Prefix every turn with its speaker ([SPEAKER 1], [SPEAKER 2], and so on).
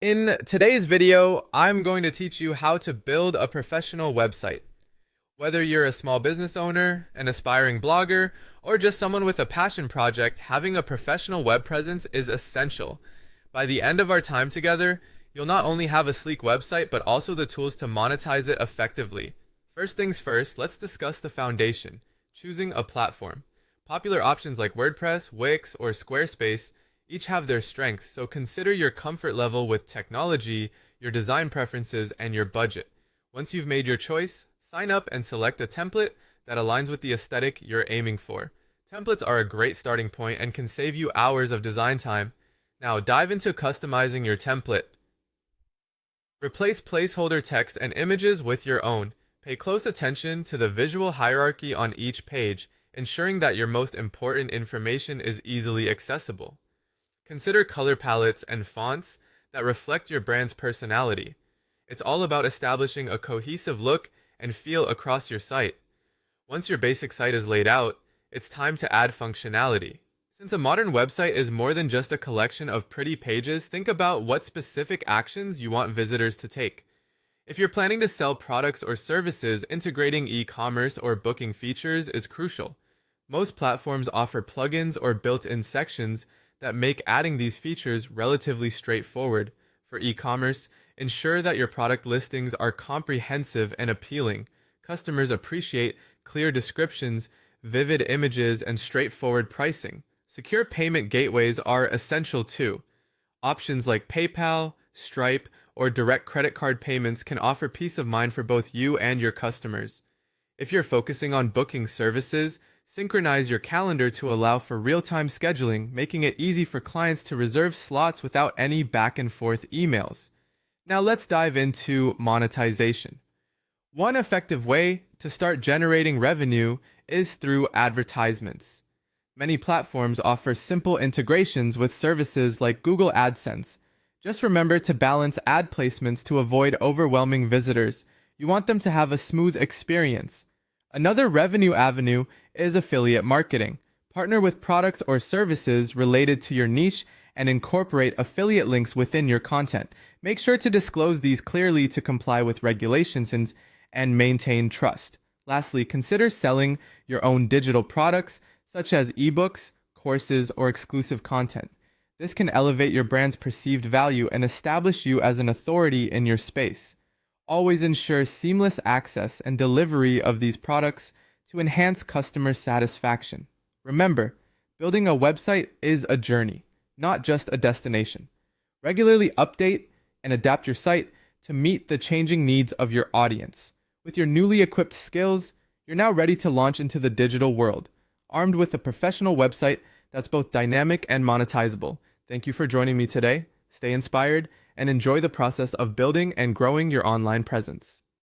[SPEAKER 1] In today's video, I'm going to teach you how to build a professional website. Whether you're a small business owner, an aspiring blogger, or just someone with a passion project, having a professional web presence is essential. By the end of our time together, you'll not only have a sleek website, but also the tools to monetize it effectively. First things first, let's discuss the foundation, choosing a platform. Popular options like WordPress, Wix, or Squarespace each have their strengths, so consider your comfort level with technology, your design preferences, and your budget. Once you've made your choice, sign up and select a template that aligns with the aesthetic you're aiming for. Templates are a great starting point and can save you hours of design time. Now dive into customizing your template. Replace placeholder text and images with your own. Pay close attention to the visual hierarchy on each page, ensuring that your most important information is easily accessible. Consider color palettes and fonts that reflect your brand's personality. It's all about establishing a cohesive look and feel across your site. Once your basic site is laid out, it's time to add functionality. Since a modern website is more than just a collection of pretty pages, think about what specific actions you want visitors to take. If you're planning to sell products or services, integrating e-commerce or booking features is crucial. Most platforms offer plugins or built-in sections that make adding these features relatively straightforward. For e-commerce, ensure that your product listings are comprehensive and appealing. Customers appreciate clear descriptions, vivid images, and straightforward pricing. Secure payment gateways are essential too. Options like PayPal, Stripe, or direct credit card payments can offer peace of mind for both you and your customers. If you're focusing on booking services, synchronize your calendar to allow for real-time scheduling, making it easy for clients to reserve slots without any back-and-forth emails. Now let's dive into monetization. One effective way to start generating revenue is through advertisements. Many platforms offer simple integrations with services like Google AdSense. Just remember to balance ad placements to avoid overwhelming visitors. You want them to have a smooth experience. Another revenue avenue is affiliate marketing. Partner with products or services related to your niche and incorporate affiliate links within your content. Make sure to disclose these clearly to comply with regulations and maintain trust. Lastly, consider selling your own digital products such as ebooks, courses, or exclusive content. This can elevate your brand's perceived value and establish you as an authority in your space. Always ensure seamless access and delivery of these products to enhance customer satisfaction. Remember, building a website is a journey, not just a destination. Regularly update and adapt your site to meet the changing needs of your audience. With your newly equipped skills, you're now ready to launch into the digital world, armed with a professional website that's both dynamic and monetizable. Thank you for joining me today. Stay inspired and enjoy the process of building and growing your online presence.